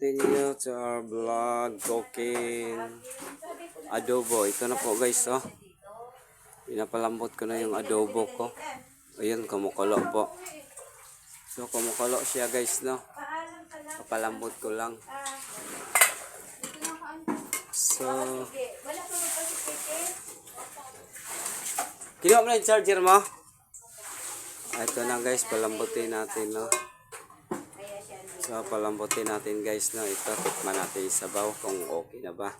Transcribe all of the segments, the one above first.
continue to our vlog cooking adobo. Ito na po guys, oh. Pinapalambot ko na yung adobo ko. Ayun, kumukulo po. So, kumukulo siya guys, no. Papalambot ko lang. So, kinuha mo na yung charger mo? Ito na guys, palambutin natin, no. So, palambutin natin guys, no. Ito, tikman natin yung sabaw kung okay na ba.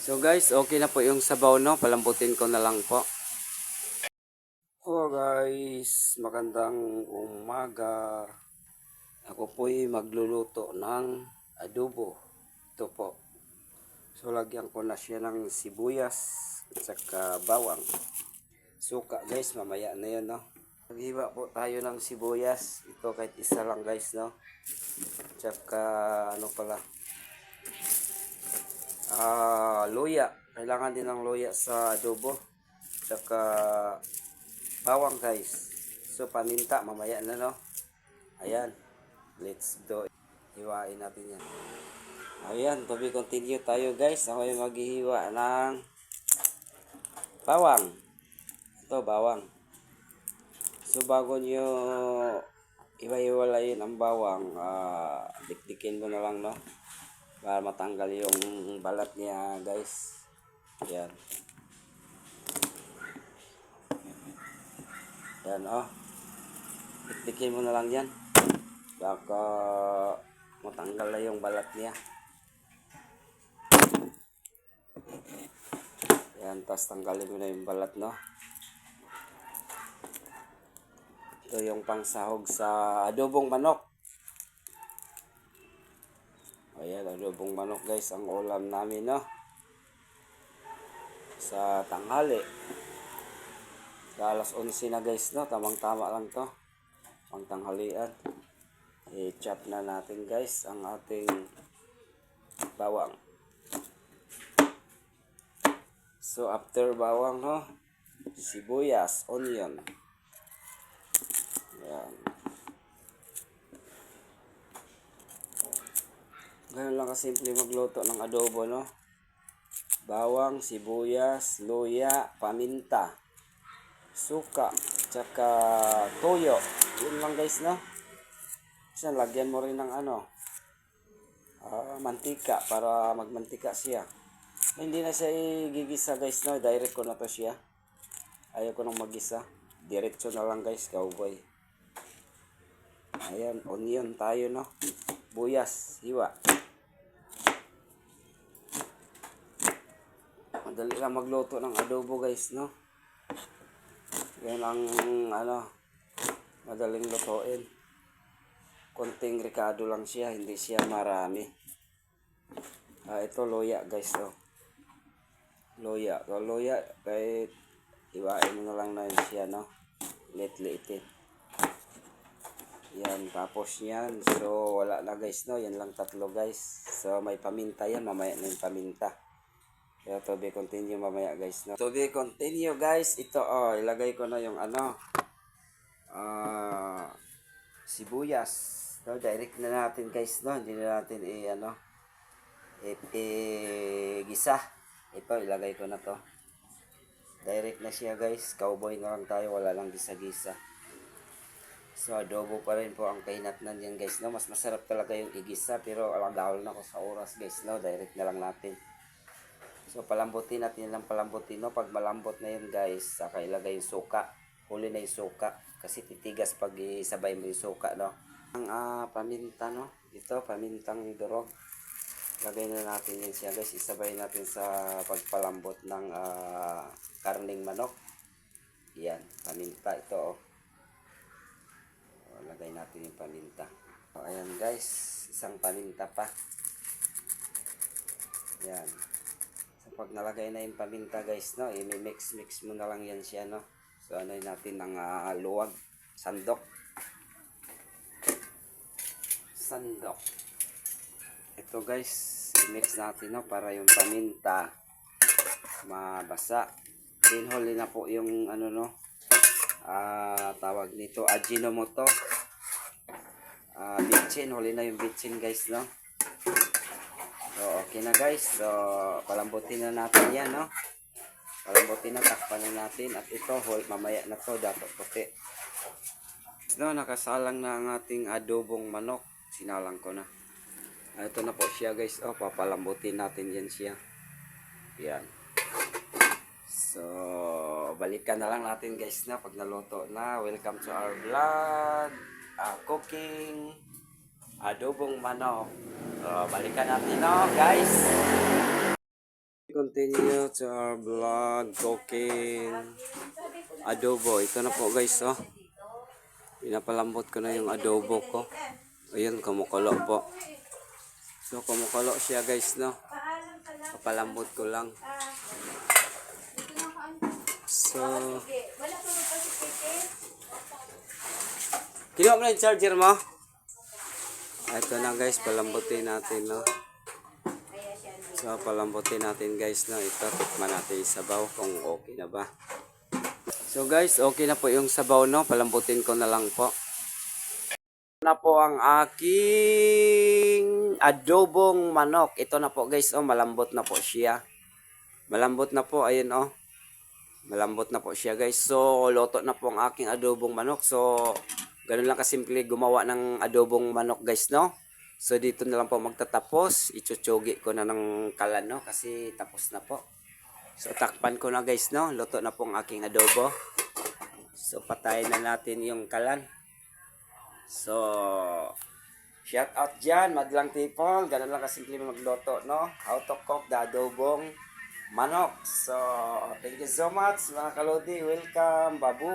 So guys, okay na po yung sabaw, no. Palambutin ko na lang po. Oh guys, magandang umaga. Ako po'y magluluto ng adobo. Ito po. So, lagyan ko na siya ng sibuyas at saka bawang. Suka guys, mamaya na yun, no. Maghiwa po tayo ng sibuyas. Ito kahit isa lang guys, no. Tsaka ano pala, luya. Kailangan din ng luya sa adobo. Tsaka bawang guys. So paminta mamaya na, no. Ayan, let's do it. Hiwain natin yan. Ayan, to be continue tayo guys. Ako yung maghihiwa ng bawang. Ito bawang. So bago nyo iwa-iwalayin ang bawang, dikdikin mo na lang, no, para matanggal yung balat niya guys. Yan. Yan, oh. Dikdikin mo na lang yan. Baka matanggal na yung balat niya. Yan, tapos tanggalin mo na yung balat, no. Ito yung pangsahog sa adobong manok. Ayan, adobong manok guys, ang ulam namin, no, sa tanghali. Sa alas 11 na guys, no, tamang-tama lang to, pang tanghalian. I-chop na natin guys ang ating bawang. So after bawang, no, sibuyas, onion. Ayan. Ganun lang kasimple magluto ng adobo, no. Bawang, sibuyas, luya, paminta, suka, tsaka toyo. Yun lang guys, no. Kasi lagyan mo rin ng mantika para magmantika siya. Hindi na siya igigisa guys, no. Direct ko na to siya. Ayaw ko nang magisa. Diretso na lang guys, cowboy. Ayan, onion tayo, no. Buyas, hiwa. Madali lang magluto ng adobo guys, no. Yan ang madaling lutuin. Konting ricado lang siya, hindi siya marami. Ito loya guys, oh. Loya. So, loya, kahit iwain mo na lang na yun siya, no. Liit-liitin. Yan, tapos yan. So, wala na guys, no. Yan lang tatlo guys. So, may paminta yan. Mamaya na yung paminta. Kaya to be continue mamaya guys, no. To be continue guys. Ito, oh, ilagay ko na yung sibuyas. So, direct na natin guys, no. Hindi na natin gisa. Ito, ilagay ko na to. Direct na siya guys. Cowboy na lang tayo. Wala lang gisa-gisa. So, adobo pa rin po ang kahinatnan yan guys, no. Mas masarap talaga yung igisa, pero dahil na ako sa oras guys, no. Direct na lang natin. So, palambutin natin lang palambutin, no. Pag malambot na yun guys, saka ilagay yung suka. Huli na yung suka. Kasi titigas pag isabay mo yung suka, no. Ang paminta, no. Ito, pamintang durog. Lagay na natin yun siya guys. Isabay natin sa pagpalambot ng karning manok. Yan, paminta ito, oh. Lagay natin yung paminta. So, ayan guys, isang paminta pa. Yan. So, pag nalagay na yung paminta guys, no, i-mix mo na lang yan siya, no. So, natin ng luwag, sandok. Ito guys, i-mix natin, no, para yung paminta mabasa. Then huli na po yung tawag nito, Ajinomoto. Bitchin, huli na yung bitchin guys, no. So, okay na guys. So, palambutin na natin yan, no? Palambutin na, takpan na natin. At ito, mamaya na to, dapat puti. No, nakasalang na ang ating adobong manok. Sinalang ko na. Ito na po siya guys. Oh, papalambutin natin yan siya. Yan. So, balikan na lang natin guys na pag naluto na. Welcome to our vlog. Cooking adobong manok. So, balikan natin, no, guys. Continue to our vlog cooking adobo. Ito na po guys, oh. Pinapalambot ko na yung adobo ko. Ayun, kumukulo po. So, kumukulo siya guys, no. Papalambot ko lang. So, kinuha mo na yung charger mo? Ito na guys, palambutin natin, no. So, palambutin natin guys, no. Ito, tikman natin yung sabaw kung okay na ba. So guys, okay na po yung sabaw, no. Palambutin ko na lang po. Na po ang aking adobong manok. Ito na po guys, oh, malambot na po siya. Malambot na po, ayun, oh. Malambot na po siya guys. So, loto na po ang aking adobong manok. So, ganun lang kasimple gumawa ng adobong manok guys, no. So, dito na lang po magtatapos. Ichuchugi ko na ng kalan, no. Kasi tapos na po. So, takpan ko na guys, no. Loto na po ang aking adobo. So, patayin na natin yung kalan. So, shout out dyan, madlang people. Ganun lang kasimple magloto, no. How to cook the adobong manok. So, thank you so much mga kalodi. Welcome. Babu.